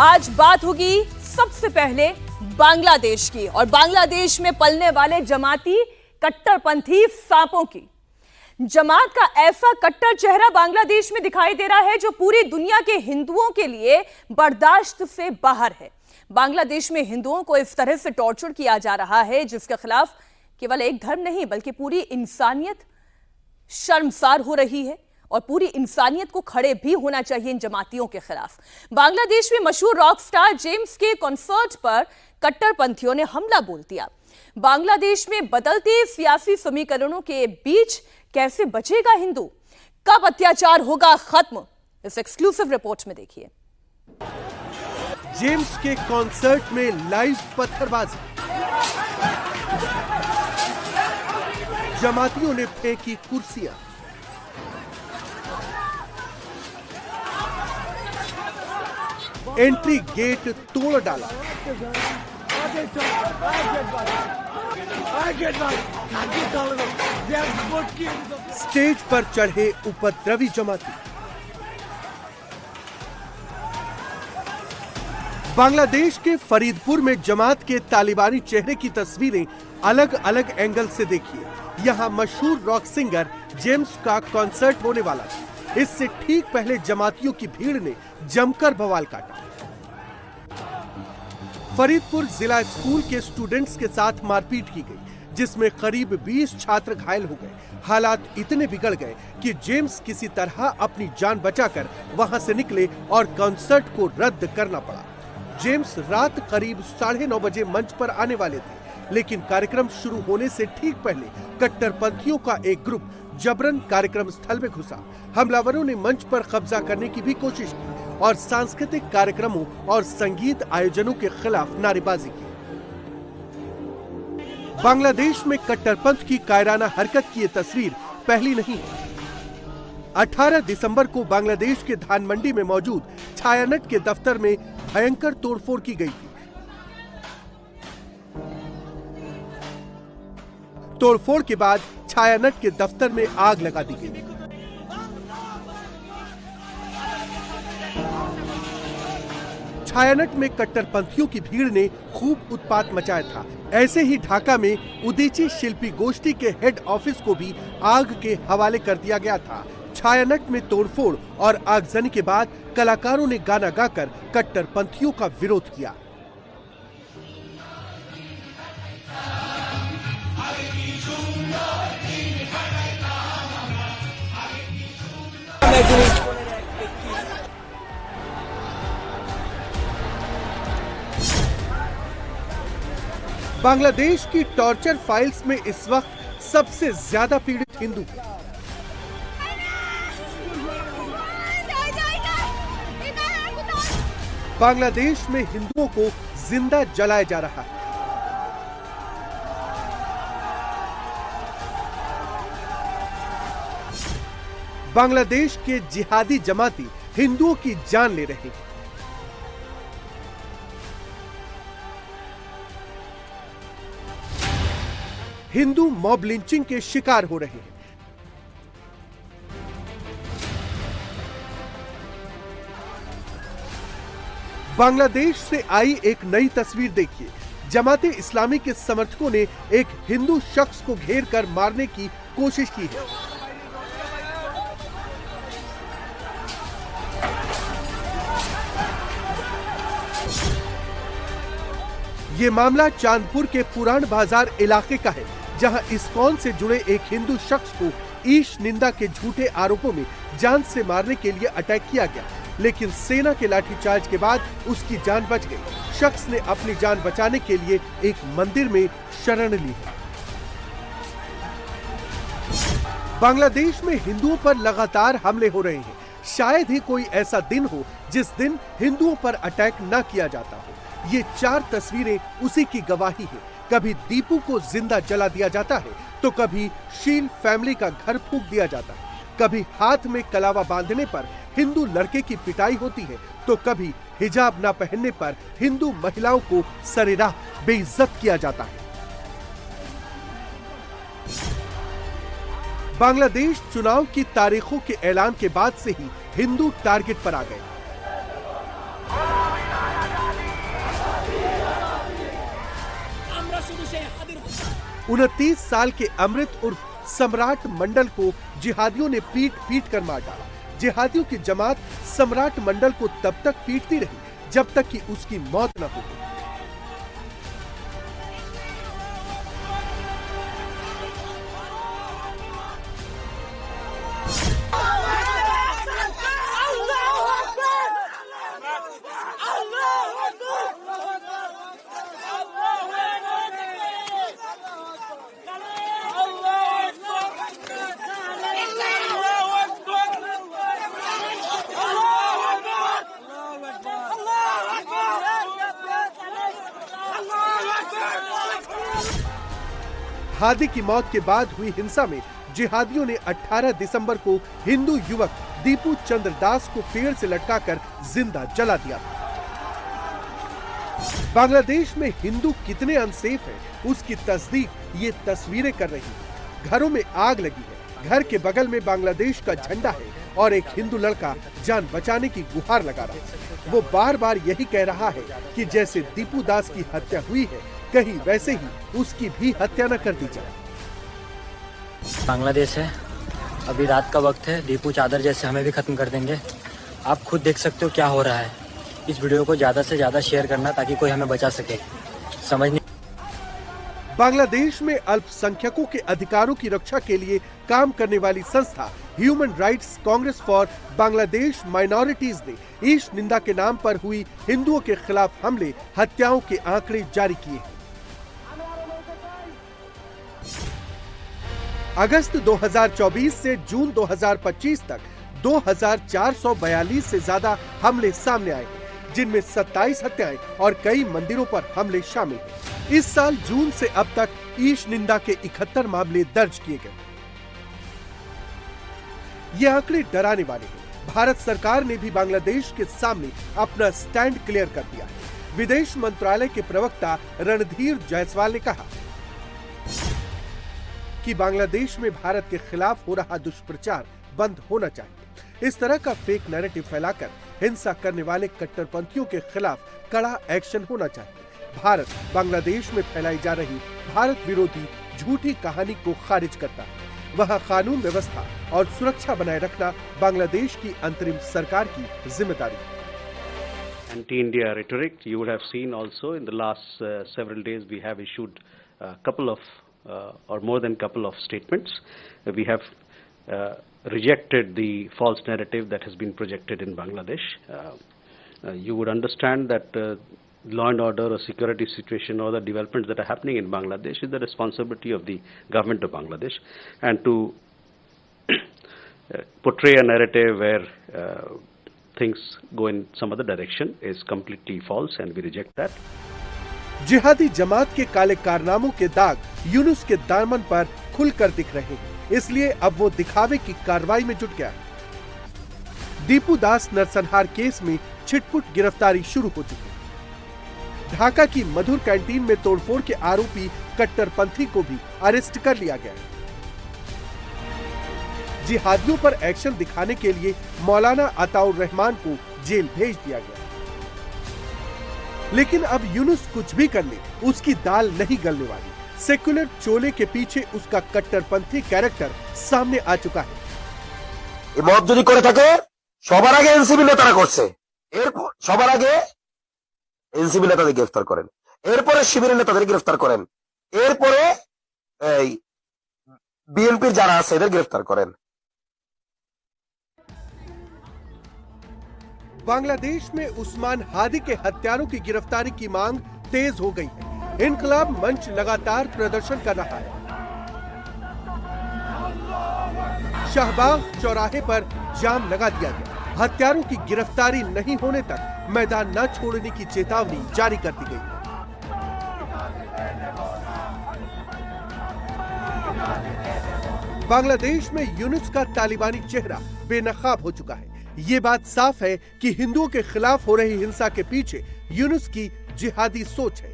आज बात होगी सबसे पहले बांग्लादेश की और बांग्लादेश में पलने वाले जमाती कट्टरपंथी सांपों की। जमात का ऐसा कट्टर चेहरा बांग्लादेश में दिखाई दे रहा है जो पूरी दुनिया के हिंदुओं के लिए बर्दाश्त से बाहर है। बांग्लादेश में हिंदुओं को इस तरह से टॉर्चर किया जा रहा है जिसके खिलाफ केवल एक धर्म नहीं बल्कि पूरी इंसानियत शर्मसार हो रही है और पूरी इंसानियत को खड़े भी होना चाहिए इन जमातियों के खिलाफ। बांग्लादेश में मशहूर रॉक स्टार जेम्स के कॉन्सर्ट पर कट्टरपंथियों ने हमला बोल दिया। बांग्लादेश में बदलते सियासी समीकरणों के बीच कैसे बचेगा हिंदू, कब अत्याचार होगा खत्म, इस एक्सक्लूसिव रिपोर्ट में देखिए। जेम्स के कॉन्सर्ट में लाइव पत्थरबाजी, जमातियों ने फेंकी कुर्सियां, एंट्री गेट तोड़ डाला, स्टेज पर चढ़े उपद्रवी जमाती। बांग्लादेश के फरीदपुर में जमात के तालिबानी चेहरे की तस्वीरें अलग अलग एंगल से देखिए। यहां मशहूर रॉक सिंगर जेम्स का कॉन्सर्ट होने वाला था। इससे ठीक पहले जमातियों की भीड़ ने जमकर बवाल काटा। फरीदपुर जिला स्कूल के स्टूडेंट्स के साथ मारपीट की गई जिसमें करीब 20 छात्र घायल हो गए। हालात इतने बिगड़ गए कि जेम्स किसी तरह अपनी जान बचाकर वहां से निकले और कॉन्सर्ट को रद्द करना पड़ा। जेम्स रात करीब 9:30 बजे मंच पर आने वाले थे, लेकिन कार्यक्रम शुरू होने से ठीक पहले कट्टरपंथियों का एक ग्रुप जबरन कार्यक्रम स्थल में घुसा। हमलावरों ने मंच पर कब्जा करने की भी कोशिश की और सांस्कृतिक कार्यक्रमों और संगीत आयोजनों के खिलाफ नारेबाजी की। बांग्लादेश में कट्टरपंथ की कायराना हरकत की ये तस्वीर पहली नहीं है। 18 दिसंबर को बांग्लादेश के धानमंडी में मौजूद छायानट के दफ्तर में भयंकर तोड़फोड़ की गई थी। तोड़फोड़ के बाद छायानट के दफ्तर में आग लगा दी गई। छायानट में कट्टरपंथियों की भीड़ ने खूब उत्पात मचाया था। ऐसे ही ढाका में उदीची शिल्पी गोष्ठी के हेड ऑफिस को भी आग के हवाले कर दिया गया था। छायानट में तोड़फोड़ और आगजनी के बाद कलाकारों ने गाना गाकर कट्टरपंथियों का विरोध किया। बांग्लादेश की टॉर्चर फाइल्स में इस वक्त सबसे ज्यादा पीड़ित हिंदू हैं। बांग्लादेश में हिंदुओं को जिंदा जलाया जा रहा है। बांग्लादेश के जिहादी जमाती हिंदुओं की जान ले रहे हैं। हिंदू मॉब लिंचिंग के शिकार हो रहे हैं। बांग्लादेश से आई एक नई तस्वीर देखिए। जमाते इस्लामी के समर्थकों ने एक हिंदू शख्स को घेर कर मारने की कोशिश की है। ये मामला चांदपुर के पुरान बाजार इलाके का है, जहां इस्कॉन से जुड़े एक हिंदू शख्स को ईश निंदा के झूठे आरोपों में जान से मारने के लिए अटैक किया गया, लेकिन सेना के लाठीचार्ज के बाद उसकी जान बच गई। शख्स ने अपनी जान बचाने के लिए एक मंदिर में शरण ली है। बांग्लादेश में हिंदुओं पर लगातार हमले हो रहे हैं। शायद ही कोई ऐसा दिन हो जिस दिन हिंदुओं पर अटैक न किया जाता हो। ये 4 तस्वीरें उसी की गवाही है। कभी दीपू को जिंदा जला दिया जाता है तो कभी शील फैमिली का घर फूंक दिया जाता है। कभी हाथ में कलावा बांधने पर हिंदू लड़के की पिटाई होती है तो कभी हिजाब न पहनने पर हिंदू महिलाओं को सरेराह बेइज्जत किया जाता है। बांग्लादेश चुनाव की तारीखों के ऐलान के बाद से ही हिंदू टारगेट पर आ गए। 29 साल के अमृत उर्फ सम्राट मंडल को जिहादियों ने पीट कर मार डाला। जिहादियों की जमात सम्राट मंडल को तब तक पीटती रही जब तक कि उसकी मौत न हो गई। हादी की मौत के बाद हुई हिंसा में जिहादियों ने 18 दिसंबर को हिंदू युवक दीपू चंद्र दास को पेड़ से लटकाकर जिंदा जला दिया। बांग्लादेश में हिंदू कितने अनसेफ हैं, उसकी तस्दीक ये तस्वीरें कर रही हैं। घरों में आग लगी है, घर के बगल में बांग्लादेश का झंडा है और एक हिंदू लड़का जान बचाने की गुहार लगा रहा है। वो बार बार यही कह रहा है कि जैसे दीपू दास की हत्या हुई है, कहीं वैसे ही उसकी भी हत्या न कर दी जाए। बांग्लादेश है, अभी रात का वक्त है, दीपू चादर जैसे हमें भी खत्म कर देंगे। आप खुद देख सकते हो क्या हो रहा है। इस वीडियो को ज्यादा से ज्यादा शेयर करना ताकि कोई हमें बचा सके। समझ नहीं। बांग्लादेश में अल्पसंख्यकों के अधिकारों की रक्षा के लिए काम करने वाली संस्था human rights Congress for Bangladesh minorities ने ईश निंदा के नाम पर हुई हिंदुओं के खिलाफ हमले, हत्याओं के आंकड़े जारी किए हैं। अगस्त 2024 से जून 2025 तक 2442 से ज्यादा हमले सामने आए हैं, जिनमें 27 हत्याएं और कई मंदिरों पर हमले शामिल हैं। इस साल जून से अब तक ईश निंदा के 71 मामले दर्ज किए गए। ये आंकड़े डराने वाले हैं। भारत सरकार ने भी बांग्लादेश के सामने अपना स्टैंड क्लियर कर दिया है। विदेश मंत्रालय के प्रवक्ता रणधीर जायसवाल ने कहा कि बांग्लादेश में भारत के खिलाफ हो रहा दुष्प्रचार बंद होना चाहिए। इस तरह का फेक नैरेटिव फैलाकर हिंसा करने वाले कट्टरपंथियों के खिलाफ कड़ा एक्शन होना चाहिए। भारत बांग्लादेश में फैलाई जा रही भारत विरोधी झूठी कहानी को खारिज करता है। वहां कानून व्यवस्था और सुरक्षा बनाए रखना बांग्लादेश की अंतरिम सरकार की जिम्मेदारी है। Anti-India rhetoric, you would have seen also in the last several days we have issued a couple of or more than couple of statements. We have rejected the false narrative that has been projected in Bangladesh. You would understand that law and order or security situation or the developments that are happening in Bangladesh is the responsibility of the government of Bangladesh, and to portray a narrative where things go in some other direction is completely false, and we reject that. जिहादी जमात के काले कारनामों के दाग यूनुस के दामन पर खुलकर दिख रहे हैं, इसलिए अब वो दिखावे की कार्रवाई में जुट गया है। दीपू दास नरसंहार केस में छिटपुट गिरफ्तारी शुरू हो चुकी है। ढाका की मधुर कैंटीन में तोड़फोड़ के आरोपी कट्टरपंथी को भी अरेस्ट कर लिया गया है। जिहादियों पर एक्शन दिखाने के लिए मौलाना अताउर रहमान को जेल भेज दिया गया। लेकिन अब यूनुस कुछ भी कर ले, उसकी दाल नहीं गलने वाली। सेक्युलर चोले के पीछे उसका कट्टरपंथी कैरेक्टर सामने आ चुका है। मौत যদি করে থাকে সবার আগে এনসিবি নেতারা করছে, এরপর সবার আগে এনসিবি নেতাদের গ্রেফতার করেন, এরপরে শিবিরের নেতাদের গ্রেফতার করেন, এরপরে এই বিএনপির যারা আছে এদের গ্রেফতার করেন। बांग्लादेश में उस्मान हादी के हत्यारों की गिरफ्तारी की मांग तेज हो गई है। इनकलाब मंच लगातार प्रदर्शन कर रहा है। शाहबाग चौराहे पर जाम लगा दिया गया। हत्यारों की गिरफ्तारी नहीं होने तक मैदान न छोड़ने की चेतावनी जारी कर दी गई। बांग्लादेश में यूनुस का तालिबानी चेहरा बेनकाब हो चुका है। ये बात साफ है कि हिंदुओं के खिलाफ हो रही हिंसा के पीछे यूनुस की जिहादी सोच है।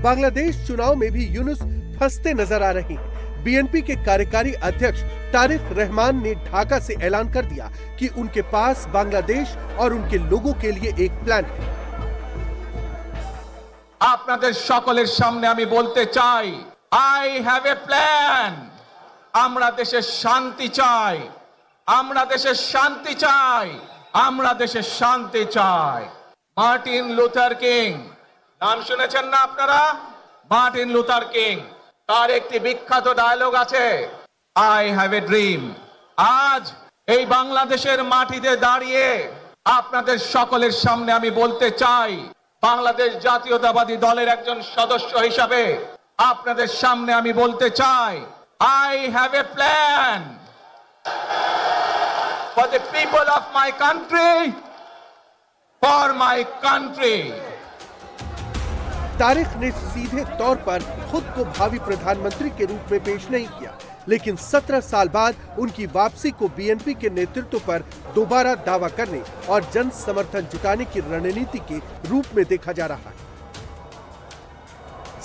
बांग्लादेश चुनाव में भी यूनुस फंसते नजर आ रहे हैं। बीएनपी के कार्यकारी अध्यक्ष तारिक रहमान ने ढाका से ऐलान कर दिया कि उनके पास बांग्लादेश और उनके लोगों के लिए एक प्लान है। আপনাদের সকলের সামনে আমি বলতে চাই, আই হ্যাভ এ প্ল্যান। আমরা দেশে শান্তি চাই, আমরা দেশে শান্তি চাই, আমরা দেশে শান্তি চাই। মার্টিন লুথার কিং, নাম শুনেছেন না আপনারা? মার্টিন লুথার কিং, তার একটি বিখ্যাত ডায়লগ আছে, আই হ্যাভ এ ড্রিম। আজ এই বাংলাদেশের মাটিতে দাঁড়িয়ে আপনাদের সকলের সামনে আমি বলতে চাই, বাংলাদেশ জাতীয়তাবাদী দলের একজন সদস্য হিসাবে আপনাদের সামনে আমি বলতে চাই, I have a plan for the people of my country, for my country. Tariq ने सीधे तौर पर खुद को भावी प्रधानमंत्री के रूप में पेश नहीं किया, लेकिन 17 साल बाद उनकी वापसी को बीएनपी के नेतृत्व पर दोबारा दावा करने और जन समर्थन जुटाने की रणनीति के रूप में देखा जा रहा है।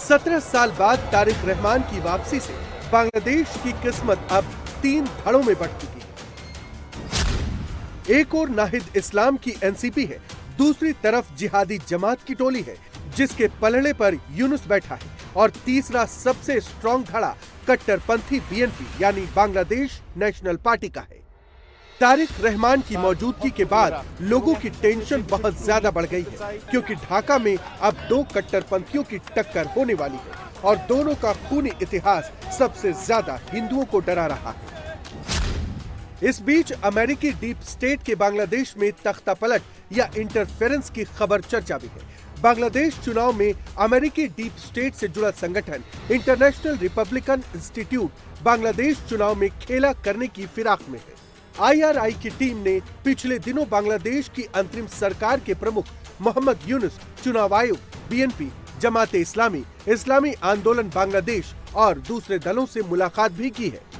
17 साल बाद तारिक रहमान की वापसी से बांग्लादेश की किस्मत अब 3 धड़ों में बंट चुकी है। एक और नाहिद इस्लाम की एनसीपी है, दूसरी तरफ जिहादी जमात की टोली है जिसके पलड़े पर यूनुस बैठा है, और तीसरा सबसे स्ट्रॉन्ग धड़ा कट्टरपंथी बीएनपी यानी बांग्लादेश नेशनल पार्टी का है। तारिक रहमान की मौजूदगी के बाद लोगों की टेंशन बहुत ज्यादा बढ़ गई है, क्योंकि ढाका में अब 2 कट्टरपंथियों की टक्कर होने वाली है और दोनों का खूनी इतिहास सबसे ज्यादा हिंदुओं को डरा रहा है। इस बीच अमेरिकी डीप स्टेट के बांग्लादेश में तख्ता पलट या इंटरफेरेंस की खबर चर्चा में है। बांग्लादेश चुनाव में अमेरिकी डीप स्टेट से जुड़ा संगठन इंटरनेशनल रिपब्लिकन इंस्टीट्यूट बांग्लादेश चुनाव में खेला करने की फिराक में है। आईआरआई की टीम ने पिछले दिनों बांग्लादेश की अंतरिम सरकार के प्रमुख मोहम्मद यूनुस, चुनाव आयोग, बीएनपी, जमाते इस्लामी, इस्लामी आंदोलन बांग्लादेश और दूसरे दलों से मुलाकात भी की है।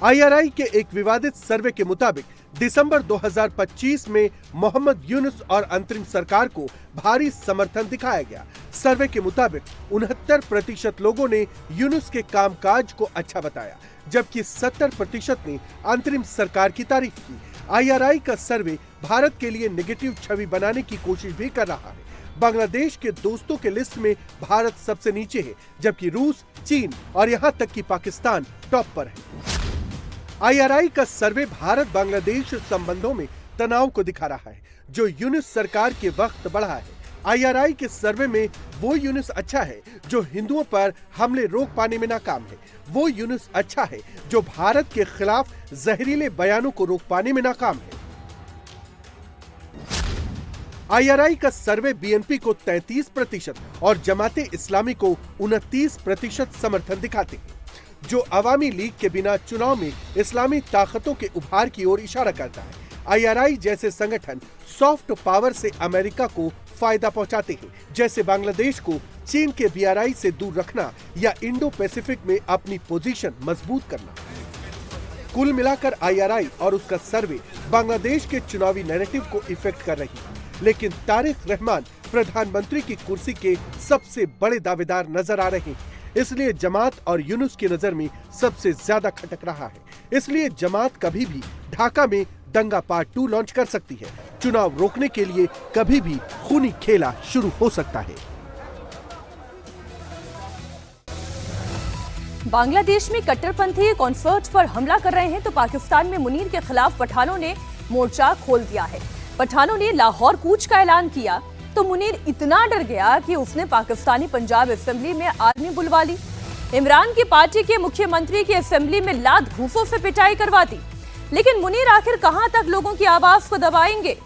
आईआरआई के एक विवादित सर्वे के मुताबिक दिसंबर 2025 में मोहम्मद यूनुस और अंतरिम सरकार को भारी समर्थन दिखाया गया। सर्वे के मुताबिक 69% लोगों ने यूनुस के कामकाज को अच्छा बताया, जबकि 70% ने अंतरिम सरकार की तारीफ की। आईआरआई का सर्वे भारत के लिए नेगेटिव छवि बनाने की कोशिश भी कर रहा है। बांग्लादेश के दोस्तों के लिस्ट में भारत सबसे नीचे है, जबकि रूस, चीन और यहाँ तक कि पाकिस्तान टॉप पर है। आईआरआई का सर्वे भारत बांग्लादेश संबंधों में तनाव को दिखा रहा है, जो यूनुस सरकार के वक्त बढ़ा है। आईआरआई के सर्वे में वो यूनुस अच्छा है जो हिंदुओं पर हमले रोक पाने में नाकाम है, वो यूनुस अच्छा है जो भारत के खिलाफ जहरीले बयानों को रोक पाने में नाकाम है। आईआरआई का सर्वे बीएनपी को 33% और जमाते इस्लामी को 29% समर्थन दिखाते हैं, जो अवामी लीग के बिना चुनाव में इस्लामी ताकतों के उभार की ओर इशारा करता है। आईआरआई जैसे संगठन सॉफ्ट पावर से अमेरिका को फायदा पहुंचाते हैं, जैसे बांग्लादेश को चीन के बीआरआई से दूर रखना या इंडो पैसिफिक में अपनी पोजीशन मजबूत करना। कुल मिलाकर आईआरआई और उसका सर्वे बांग्लादेश के चुनावी नैरेटिव को इफेक्ट कर रही है, लेकिन तारिक रहमान प्रधानमंत्री की कुर्सी के सबसे बड़े दावेदार नजर आ रहे हैं। इसलिए जमात और यूनुस की नजर में सबसे ज्यादा खटक रहा है। इसलिए जमात कभी भी ढाका में दंगा पार्ट 2 लॉन्च कर सकती है। चुनाव रोकने के लिए कभी भी खूनी खेला शुरू हो सकता है। बांग्लादेश में कट्टरपंथी कॉन्सर्ट पर हमला कर रहे हैं तो पाकिस्तान में मुनीर के खिलाफ पठानों ने मोर्चा खोल दिया है। पठानों ने लाहौर कूच का ऐलान किया तो मुनीर इतना डर गया कि उसने पाकिस्तानी पंजाब असेंबली में आर्मी बुलवा ली। इमरान की पार्टी के मुख्यमंत्री की असेंबली में लात घूंसों से पिटाई करवा दी। लेकिन मुनीर आखिर कहां तक लोगों की आवाज को दबाएंगे?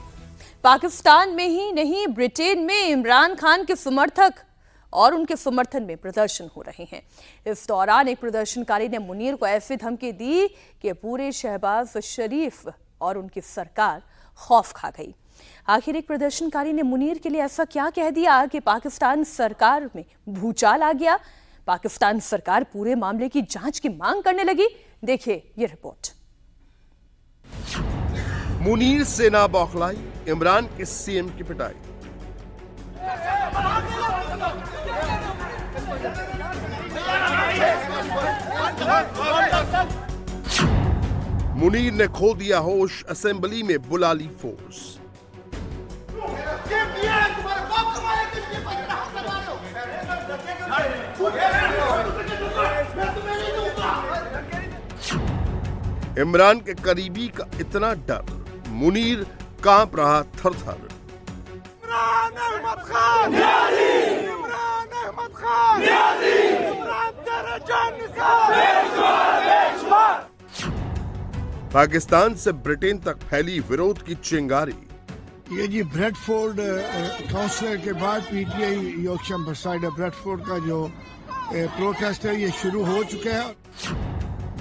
पाकिस्तान में ही नहीं, ब्रिटेन में इमरान खान के समर्थक और उनके समर्थन में प्रदर्शन हो रहे हैं। इस दौरान एक प्रदर्शनकारी ने मुनीर को ऐसी धमकी दी कि पूरे शहबाज शरीफ और उनकी सरकार खौफ खा गई। आखिर एक प्रदर्शनकारी ने मुनीर के लिए ऐसा क्या कह दिया कि पाकिस्तान सरकार में भूचाल आ गया? पाकिस्तान सरकार पूरे मामले की जांच की मांग करने लगी। देखिए ये रिपोर्ट। मुनीर से ना बौखलाई, इमरान के सीएम की पिटाई। मुनीर ने खो दिया होश, असेंबली में बुला ली फोर्स। इमरान के करीबी का इतना डर, मुनीर कांप रहा थर-थर। पाकिस्तान से ब्रिटेन तक फैली विरोध की चिंगारी। ये जी ब्रेडफोर्ड काउंसिलर के बाद पीटीआई यॉर्कशायर मर्सीसाइड ब्रेडफोर्ड का जो प्रोटेस्ट है ये शुरू हो चुका है।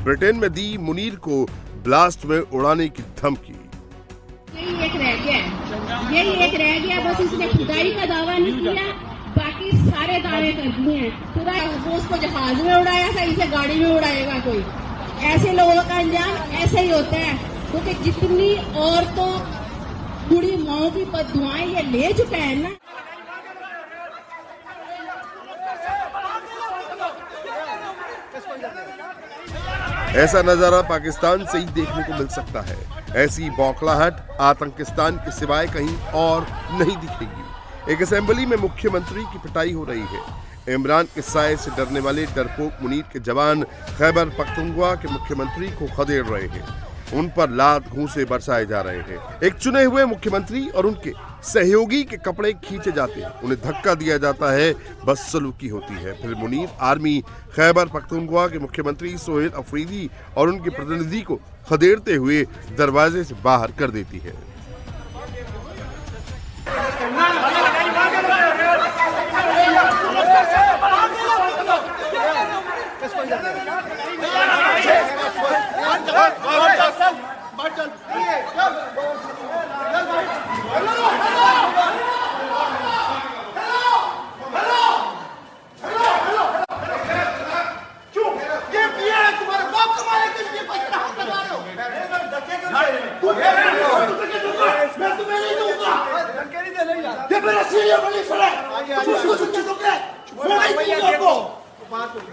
ब्रिटेन में दी मुनीर को ब्लास्ट में उड़ाने की धमकी। यही एक रह गया बस इसने खुदाई का दावा नहीं किया, बाकी सारे दावे कर दिए हैं। खुदा वो उसको जहाज में उड़ाया था, इसे गाड़ी में उड़ाएगा कोई। ऐसे लोगों का अंजाम ऐसे ही होता है, क्योंकि जितनी औरतों बूढ़ी माओ की बददुआएं ये ले चुका है ना। ऐसा नजारा पाकिस्तान से ही देखने को मिल सकता है। ऐसी बौखलाहट आतंकिस्तान के सिवाय कहीं और नहीं दिखेगी। एक असेंबली में मुख्यमंत्री की पिटाई हो रही है। इमरान के साए से डरने वाले डरपोक मुनीर के जवान खैबर पख्तूनख्वा के मुख्यमंत्री को खदेड़ रहे हैं। उन पर लात घूंसे बरसाए जा रहे हैं। एक चुने हुए मुख्यमंत्री और उनके सहयोगी के कपड़े खींचे जाते हैं, उन्हें धक्का दिया जाता है, बदसलूकी होती है। फिर मुनीर आर्मी खैबर पख्तूनख्वा के मुख्यमंत्री सोहेल अफरीदी और उनके प्रतिनिधि को खदेड़ते हुए दरवाजे से बाहर कर देती है।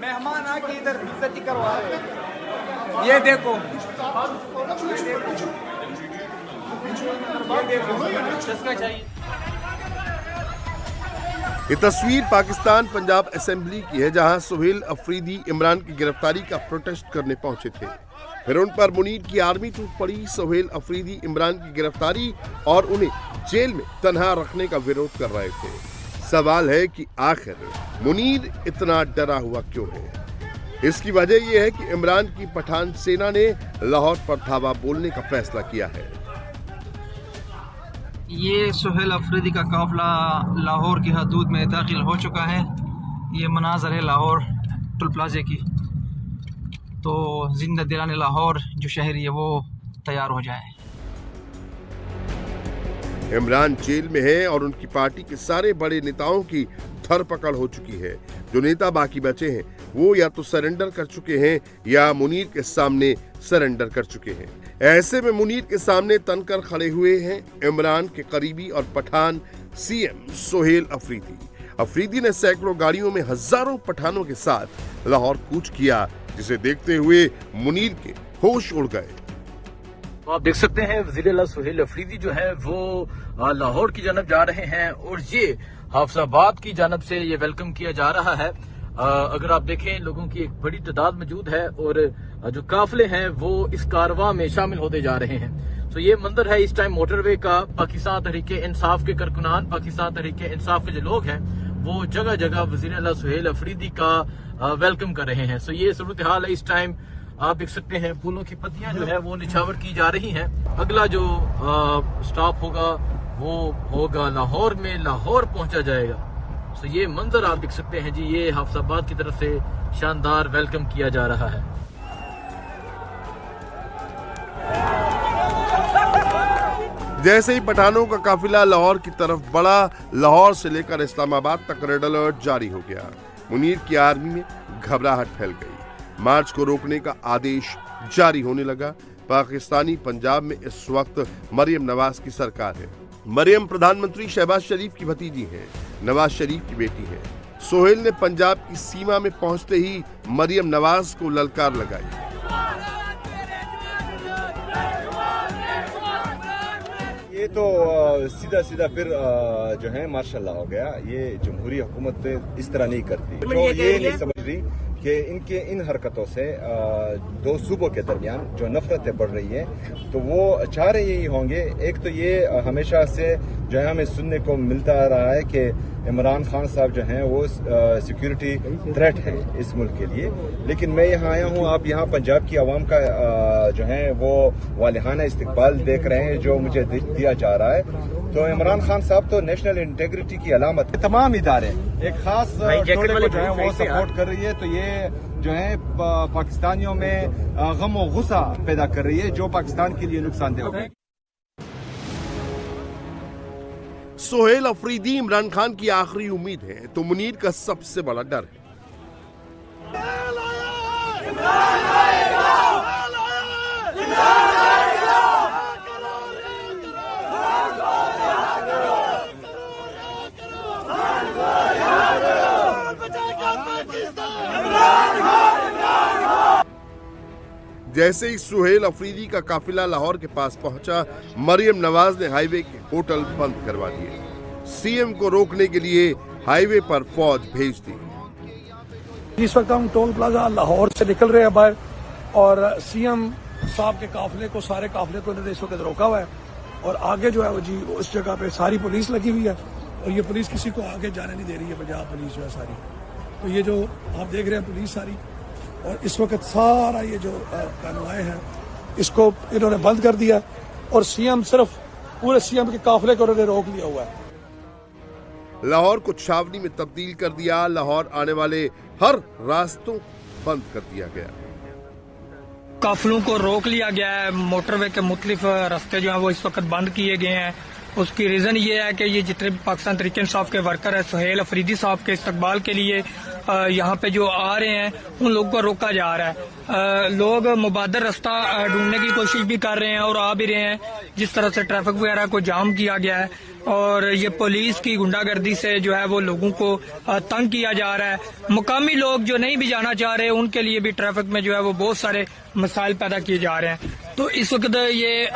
मेहमान आके इधर बेइज्जती करवा रहे हैं। ये देखो ये तस्वीर पाकिस्तान पंजाब असेंबली की है, जहां सोहेल अफरीदी इमरान की गिरफ्तारी का प्रोटेस्ट करने पहुंचे थे। फिर उन पर मुनीर की आर्मी टूट पड़ी। सोहेल अफरीदी इमरान की गिरफ्तारी और उन्हें जेल में तन्हा रखने का विरोध कर रहे थे। सवाल है कि आखिर मुनीर इतना डरा हुआ क्यों है? इसकी वजह यह है कि इमरान की पठान सेना ने लाहौर पर धावा बोलने का फैसला किया है। ये सोहेल अफरीदी का काफिला लाहौर की हदूद में दाखिल हो चुका है। ये मनाजर है लाहौर टोल प्लाजे की। तो जिंदा दिलाने लाहौर जो शहरी है वो तैयार हो जाए। इमरान जेल में है और उनकी पार्टी के सारे बड़े नेताओं की धरपकड़ हो चुकी है। जो नेता बाकी बचे हैं वो या तो सरेंडर कर चुके हैं या मुनीर के सामने सरेंडर कर चुके हैं। ऐसे में मुनीर के सामने तनकर खड़े हुए हैं इमरान के करीबी और पठान सीएम सोहेल अफरीदी। अफरीदी ने सैकड़ों गाड़ियों में हजारों पठानों के साथ लाहौर कूच किया, जिसे देखते हुए मुनीर के होश उड़ गए। तो आप देख सकते हैं वज़ीर-ए-आला सोहेल अफरीदी जो है वो लाहौर की जानब जा रहे हैं और ये हाफिजाबाद की जानब से ये वेलकम किया जा रहा है। अगर आप देखें लोगों की एक बड़ी तादाद मौजूद है और जो काफिले हैं वो इस कारवां में शामिल होते जा रहे हैं। तो ये मंजर है इस टाइम मोटरवे का। पाकिस्तान तहरीके इंसाफ के कारकुनान, पाकिस्तान तहरीके इंसाफ के जो लोग हैं वो जगह जगह वज़ीर-ए-आला सोहेल अफरीदी का वेलकम कर रहे हैं। सो ये सूरत हाल है इस टाइम। आप देख सकते हैं फूलों की पत्तियां जो है वो निछावर की जा रही हैं। अगला जो स्टॉप होगा वो होगा लाहौर में, लाहौर पहुंचा जाएगा। तो ये मंजर आप देख सकते हैं जी, ये हाफिजाबाद की तरफ से शानदार वेलकम किया जा रहा है। जैसे ही पठानों का काफिला लाहौर की तरफ बढ़ा, लाहौर से लेकर इस्लामाबाद तक रेड अलर्ट जारी हो गया। मुनीर की आर्मी में घबराहट फैल गई। मार्च को रोकने का आदेश जारी होने लगा। पाकिस्तानी पंजाब में इस वक्त मरियम नवाज की सरकार है। मरियम प्रधानमंत्री शहबाज शरीफ की भतीजी है, नवाज शरीफ की बेटी है। सोहेल ने पंजाब की सीमा में पहुंचते ही मरियम नवाज को ललकार लगाई। ये तो सीधा सीधा फिर जो है मार्शल हो गया। ये जमहूरी हुकूमत इस तरह नहीं करती। तो ये नहीं समझ रही कि इनके इन हरकतों से दो सूबों के दरमियान जो नफरतें बढ़ रही हैं, तो वो चाह रहे यही होंगे। एक तो ये हमेशा से जो है हमें सुनने को मिलता आ रहा है कि इमरान खान साहब जो हैं वो सिक्योरिटी थ्रेट है इस मुल्क के लिए। लेकिन मैं यहाँ आया हूँ, आप यहाँ पंजाब की आवाम का जो है वो वालिहाना इस्तकबाल देख रहे हैं जो मुझे दिया जा रहा है। तो इमरान खान साहब तो नेशनल इंटेग्रिटी की अलामत है। तमाम इदारे एक खास टोले को जो है वो सपोर्ट कर रही है। तो ये जो है पाकिस्तानियों में गम और गुस्सा पैदा कर रही है जो पाकिस्तान के लिए नुकसानदेह होगा। सोहेल अफरीदी इमरान खान की आखिरी उम्मीद है तो मुनीर का सबसे बड़ा डर है। जैसे ही सुहेल अफरीदी का काफिला लाहौर के पास पहुंचा, मरियम नवाज ने हाईवे के होटल बंद करवा दिए। सीएम को रोकने के लिए हाईवे पर फौज भेज दी। इस वक्त हम टोल प्लाजा लाहौर से निकल रहे हैं बाहर, और सीएम साहब के काफिले को, सारे काफिले को इन्होंने इस वक्त रोका हुआ है। और आगे जो है वो जी उस जगह पे सारी पुलिस लगी हुई है, और ये पुलिस किसी को आगे जाने नहीं दे रही है। पंजाब पुलिस जो है सारी, तो ये जो आप देख रहे हैं पुलिस सारी, और इस वक्त सारा ये जो कानून हैं इसको इन्होंने बंद कर दिया, और सीएम सिर्फ पूरे सीएम के काफिले को उन्होंने रोक लिया हुआ है। लाहौर को छावनी में तब्दील कर दिया। लाहौर आने वाले हर रास्तों बंद कर दिया गया। काफिलों को रोक लिया गया है। मोटरवे के मुख्तलिफ रास्ते जो है वो इस वक्त बंद किए गए हैं। उसकी रीजन ये है कि ये जितने भी पाकिस्तान तहरीक इंसाफ के वर्कर है, सुहेल अफरीदी साहब के इस्तकबाल के लिए यहाँ पे जो आ रहे हैं उन लोगों को रोका जा रहा है। लोग मुबादर रास्ता ढूंढने की कोशिश भी कर रहे हैं और आ भी रहे हैं। जिस तरह से ट्रैफिक वगैरह को जाम किया गया है, और ये पुलिस की गुंडागर्दी से जो है वो लोगों को तंग किया जा रहा है। मुकामी लोग जो नहीं भी जाना चाह रहे उनके लिए भी ट्रैफिक में जो है वो बहुत सारे मसाइल पैदा किए जा रहे हैं। तो इस वक्त ये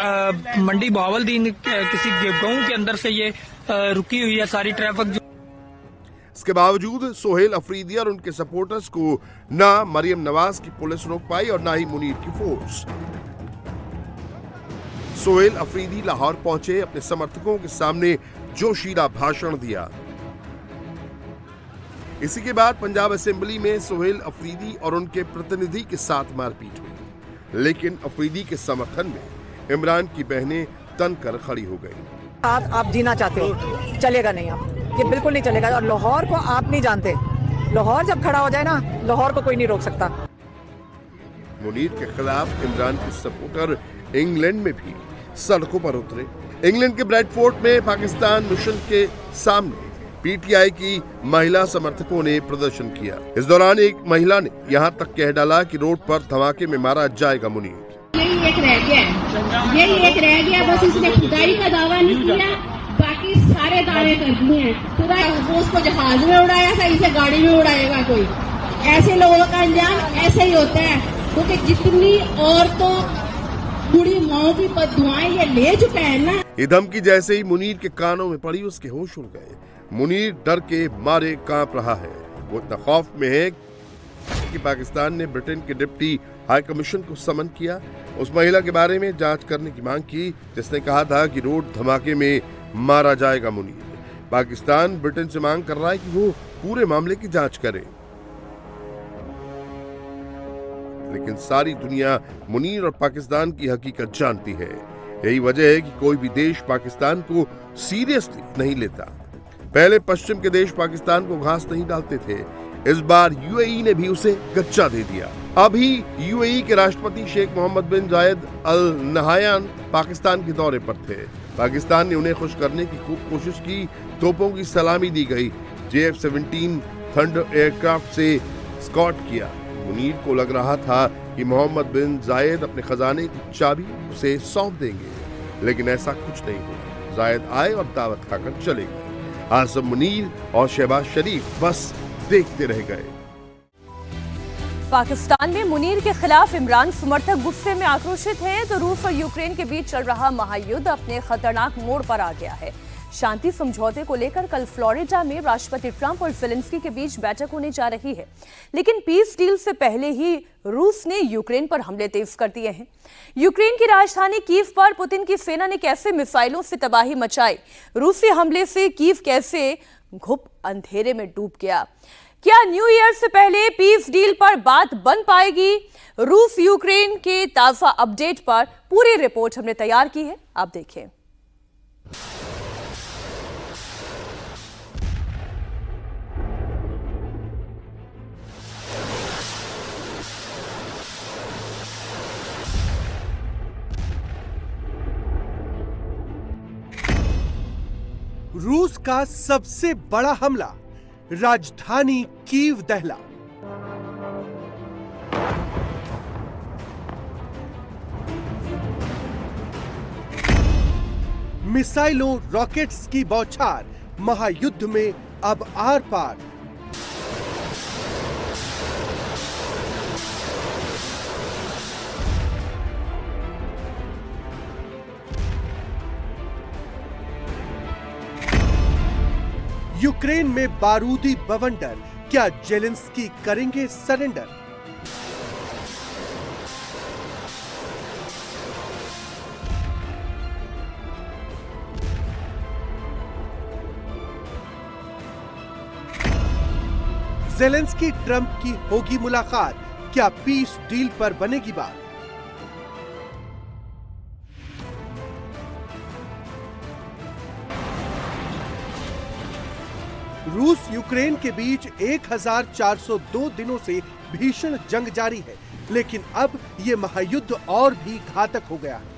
मंडी बहावलदीन किसी गांव के अंदर से ये रुकी हुई है सारी ट्रैफिक। इसके बावजूद सोहेल अफरीदी और उनके सपोर्टर्स को ना मरियम नवाज की पुलिस रोक पाई और ना ही मुनीर की फोर्स। सोहेल अफरीदी लाहौर पहुंचे, अपने समर्थकों के सामने जोशीला भाषण दिया। इसी के बाद पंजाब असेंबली में सोहेल अफरीदी और उनके प्रतिनिधि के साथ मारपीट हुई, लेकिन अफरीदी के समर्थन में इमरान की बहनें तनकर खड़ी हो गई। आप जीना चाहते हो, चलेगा नहीं, आप ये बिल्कुल नहीं चलेगा। और लाहौर को आप नहीं जानते, लाहौर जब खड़ा हो जाए ना, लाहौर को कोई नहीं रोक सकता। मुनीर के खिलाफ इमरान के सपोर्टर इंग्लैंड में भी सड़कों पर उतरे। इंग्लैंड के ब्रैडफोर्ड में पाकिस्तान मिशन के सामने पीटीआई की महिला समर्थकों ने प्रदर्शन किया। इस दौरान एक महिला ने यहाँ तक कह डाला कि रोड पर धमाके में मारा जाएगा मुनीर। यही एक रह गया, यही एक रह गया, बस इसने खुदाई का दावा नहीं किया, बाकी सारे दावे कर दिए हैं। पूरा वो उसको जहाज में उड़ाया था, इसे गाड़ी में उड़ाएगा कोई। ऐसे लोगों का अंजाम ऐसे ही होता है, क्योंकि जितनी औरतों बूढ़ी माओ की बददुआएं ये ले चुका है ना। ये धमकी जैसे ही मुनीर के कानों में पड़ी, उसके होश उड़ गए। मुनीर डर के मारे कांप रहा है। वो इतना खौफ में है कि पाकिस्तान ने ब्रिटेन के डिप्टी हाई कमीशन को समन किया। उस महिला के बारे में जांच करने की मांग की जिसने कहा था कि रोड धमाके में मारा जाएगा मुनीर। पाकिस्तान ब्रिटेन से मांग कर रहा है कि वो पूरे मामले की जांच करे, लेकिन सारी दुनिया मुनीर और पाकिस्तान की हकीकत जानती है। यही वजह है कि कोई भी देश पाकिस्तान को सीरियसली नहीं लेता। पहले पश्चिम के देश पाकिस्तान को घास नहीं डालते थे, इस बार यूएई ने भी उसे गच्चा दे दिया। अभी यूएई के राष्ट्रपति शेख मोहम्मद बिन जायद अल नहायान पाकिस्तान के दौरे पर थे। पाकिस्तान ने उन्हें खुश करने की खूब कोशिश की, तोपों की सलामी दी गई, JF-17 थंडर एयरक्राफ्ट से स्कॉट किया। मुनीर को लग रहा था कि मोहम्मद बिन जायद अपने खजाने की चाबी उसे सौंप देंगे, लेकिन ऐसा कुछ नहीं हुआ। जायद आए और दावत खाकर चले गए। आजम मुनीर और शहबाज शरीफ बस देखते रह गए। पाकिस्तान में मुनीर के खिलाफ इमरान समर्थक गुस्से में आक्रोशित हैं, तो रूस और यूक्रेन के बीच चल रहा महायुद्ध अपने खतरनाक मोड़ पर आ गया है। शांति समझौते को लेकर कल फ्लोरिडा में राष्ट्रपति ट्रंप और ज़ेलेंस्की के बीच बैठक होने जा रही है, लेकिन पीस डील से पहले ही रूस ने यूक्रेन पर हमले तेज कर दिए हैं। यूक्रेन की राजधानी कीव पर पुतिन की सेना ने कैसे मिसाइलों से तबाही मचाई, रूसी हमले से कीव कैसे घुप अंधेरे में डूब गया, क्या न्यू ईयर से पहले पीस डील पर बात बन पाएगी? रूस यूक्रेन के ताजा अपडेट पर पूरी रिपोर्ट हमने तैयार की है, आप देखें। रूस का सबसे बड़ा हमला, राजधानी कीव दहला। मिसाइलों, रॉकेट्स की बौछार, महायुद्ध में अब आर पार। यूक्रेन में बारूदी बवंडर, क्या जेलेंस्की करेंगे सरेंडर? जेलेंस्की ट्रंप की होगी मुलाकात, क्या पीस डील पर बनेगी बात? रूस यूक्रेन के बीच 1402 दिनों से भीषण जंग जारी है, लेकिन अब यह महायुद्ध और भी घातक हो गया है।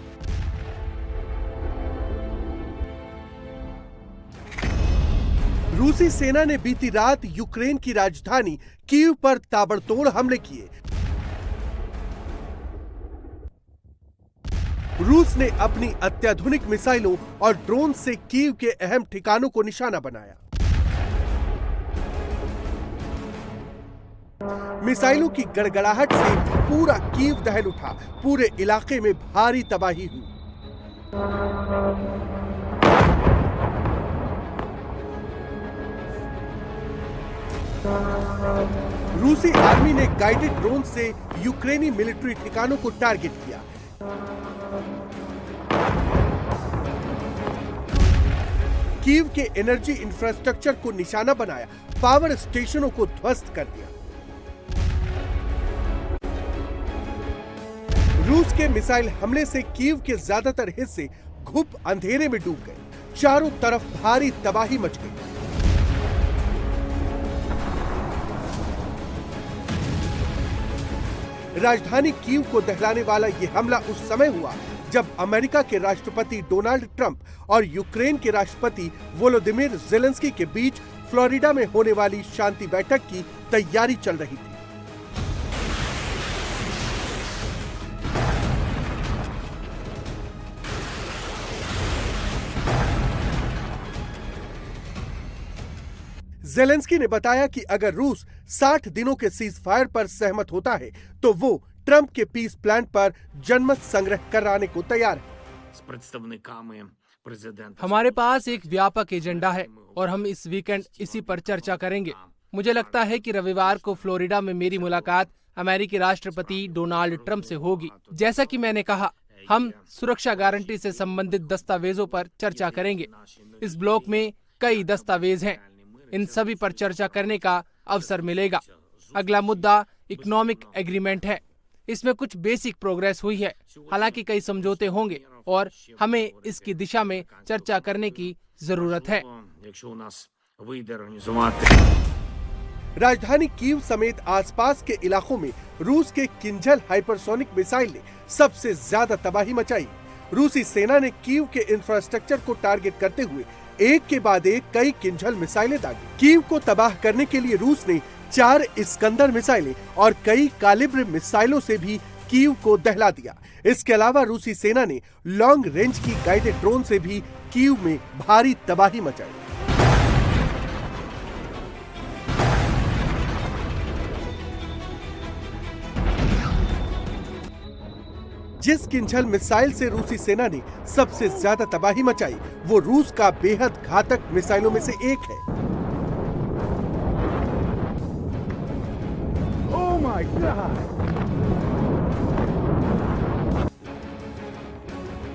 रूसी सेना ने बीती रात यूक्रेन की राजधानी कीव पर ताबड़तोड़ हमले किए। रूस ने अपनी अत्याधुनिक मिसाइलों और ड्रोन से कीव के अहम ठिकानों को निशाना बनाया। मिसाइलों की गड़गड़ाहट से पूरा कीव दहल उठा, पूरे इलाके में भारी तबाही हुई। रूसी आर्मी ने गाइडेड ड्रोन से यूक्रेनी मिलिट्री ठिकानों को टारगेट किया। कीव के एनर्जी इंफ्रास्ट्रक्चर को निशाना बनाया, पावर स्टेशनों को ध्वस्त कर दिया। रूस के मिसाइल हमले से कीव के ज्यादातर हिस्से घुप अंधेरे में डूब गए, चारों तरफ भारी तबाही मच गई। राजधानी कीव को दहलाने वाला यह हमला उस समय हुआ जब अमेरिका के राष्ट्रपति डोनाल्ड ट्रंप और यूक्रेन के राष्ट्रपति वोलोदिमीर ज़ेलेंस्की के बीच फ्लोरिडा में होने वाली शांति बैठक की तैयारी चल रही थी। ज़ेलेंस्की ने बताया कि अगर रूस 60 दिनों के सीज फायर पर सहमत होता है तो वो ट्रंप के पीस प्लान पर जनमत संग्रह कराने को तैयार है। हमारे पास एक व्यापक एजेंडा है और हम इस वीकेंड इसी पर चर्चा करेंगे। मुझे लगता है कि रविवार को फ्लोरिडा में मेरी मुलाकात अमेरिकी राष्ट्रपति डोनाल्ड ट्रंप से होगी। जैसा कि मैंने कहा, हम सुरक्षा गारंटी से संबंधित दस्तावेजों पर चर्चा करेंगे। इस ब्लॉक में कई दस्तावेज हैं, इन सभी पर चर्चा करने का अवसर मिलेगा। अगला मुद्दा इकोनॉमिक एग्रीमेंट है। इसमें कुछ बेसिक प्रोग्रेस हुई है, हालांकि कई समझौते होंगे और हमें इसकी दिशा में चर्चा करने की जरूरत है। राजधानी कीव समेत आसपास के इलाकों में रूस के किंजल हाइपरसोनिक मिसाइल ने सबसे ज्यादा तबाही मचाई। रूसी सेना ने कीव के इंफ्रास्ट्रक्चर को टारगेट करते हुए एक के बाद एक कई किंजल मिसाइलें दागी। कीव को तबाह करने के लिए रूस ने 4 इस्कंदर मिसाइलें और कई कालिब्र मिसाइलों से भी कीव को दहला दिया। इसके अलावा रूसी सेना ने लॉन्ग रेंज की गाइडेड ड्रोन से भी कीव में भारी तबाही मचाई। जिस किंझल मिसाइल से रूसी सेना ने सबसे ज्यादा तबाही मचाई वो रूस का बेहद घातक मिसाइलों में से एक है। Oh my God!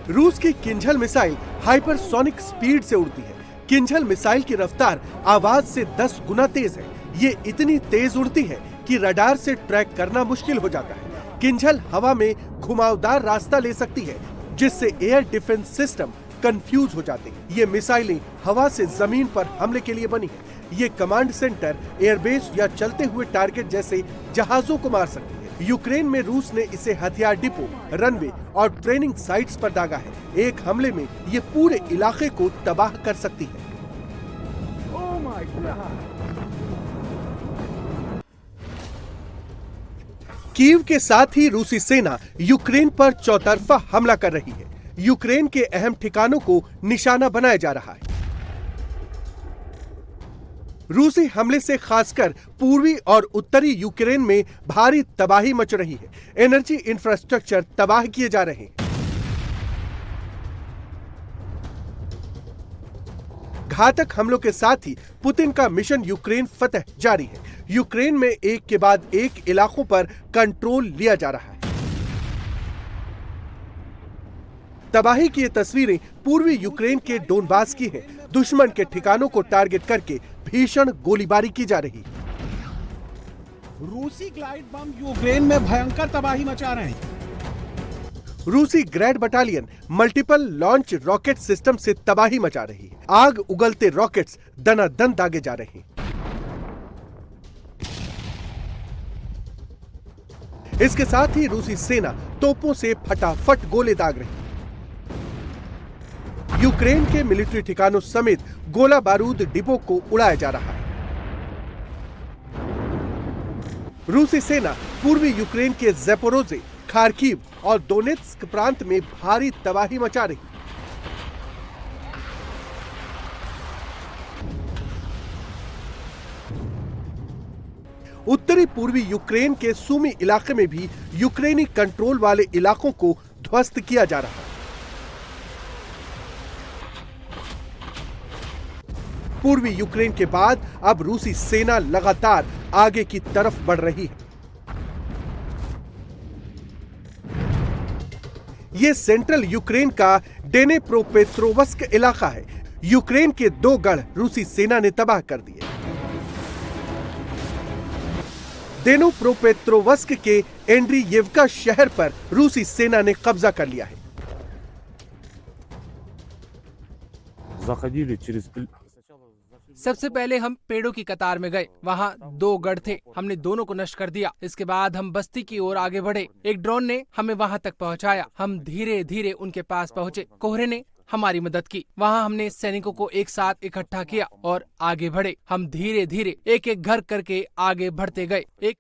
रूस की किंझल मिसाइल हाइपरसोनिक स्पीड से उड़ती है। किंझल मिसाइल की रफ्तार आवाज से 10 गुना तेज है। ये इतनी तेज उड़ती है कि रडार से ट्रैक करना मुश्किल हो जाता है। किंझल हवा में घुमावदार रास्ता ले सकती है, जिससे एयर डिफेंस सिस्टम कंफ्यूज हो जाते हैं। ये मिसाइलें हवा से जमीन पर हमले के लिए बनी है। ये कमांड सेंटर, एयरबेस या चलते हुए टारगेट जैसे जहाजों को मार सकती है। यूक्रेन में रूस ने इसे हथियार डिपो, रनवे और ट्रेनिंग साइट्स पर दागा है। एक हमले में ये पूरे इलाके को तबाह कर सकती है। Oh my God! कीव के साथ ही रूसी सेना यूक्रेन पर चौतरफा हमला कर रही है। यूक्रेन के अहम ठिकानों को निशाना बनाया जा रहा है। रूसी हमले से खासकर पूर्वी और उत्तरी यूक्रेन में भारी तबाही मच रही है। एनर्जी इंफ्रास्ट्रक्चर तबाह किए जा रहे हैं। घातक हमलों के साथ ही पुतिन का मिशन यूक्रेन फतह जारी है। यूक्रेन में एक के बाद एक इलाकों पर कंट्रोल लिया जा रहा है। तबाही की ये तस्वीरें पूर्वी यूक्रेन के डोनबास की हैं। दुश्मन के ठिकानों को टारगेट करके भीषण गोलीबारी की जा रही है। रूसी ग्लाइड बम यूक्रेन में भयंकर तबाही मचा रहे हैं। रूसी Grad battalion multiple launch rocket system से तबाही मचा रही है। आग उगलते रॉकेट्स दनादन दागे जा रहे हैं। इसके साथ ही रूसी सेना तोपों से फटाफट गोले दाग रही है। यूक्रेन के मिलिट्री ठिकानों समेत गोला बारूद डिपो को उड़ाया जा रहा है। रूसी सेना पूर्वी यूक्रेन के ज़ेपोरोज़े, खार्किव और दोनेत्स्क प्रांत में भारी तबाही मचा रही है। उत्तरी पूर्वी यूक्रेन के सूमी इलाके में भी यूक्रेनी कंट्रोल वाले इलाकों को ध्वस्त किया जा रहा है। पूर्वी यूक्रेन के बाद अब रूसी सेना लगातार आगे की तरफ बढ़ रही है। ये सेंट्रल यूक्रेन का डेनेप्रोपेट्रोवस्क इलाका है। यूक्रेन के 2 गढ़ रूसी सेना ने तबाह कर दिए। डेनेप्रोपेट्रोवस्क के एंड्रीयेवका शहर पर रूसी सेना ने कब्जा कर लिया है। सबसे पहले हम पेड़ों की कतार में गए। वहाँ 2 गढ़ थे, हमने दोनों को नष्ट कर दिया। इसके बाद हम बस्ती की ओर आगे बढ़े। एक ड्रोन ने हमें वहाँ तक पहुँचाया। हम धीरे धीरे उनके पास पहुँचे। कोहरे ने हमारी मदद की। वहाँ हमने सैनिकों को एक साथ इकट्ठा किया और आगे बढ़े। हम धीरे धीरे एक एक घर करके आगे बढ़ते गए। एक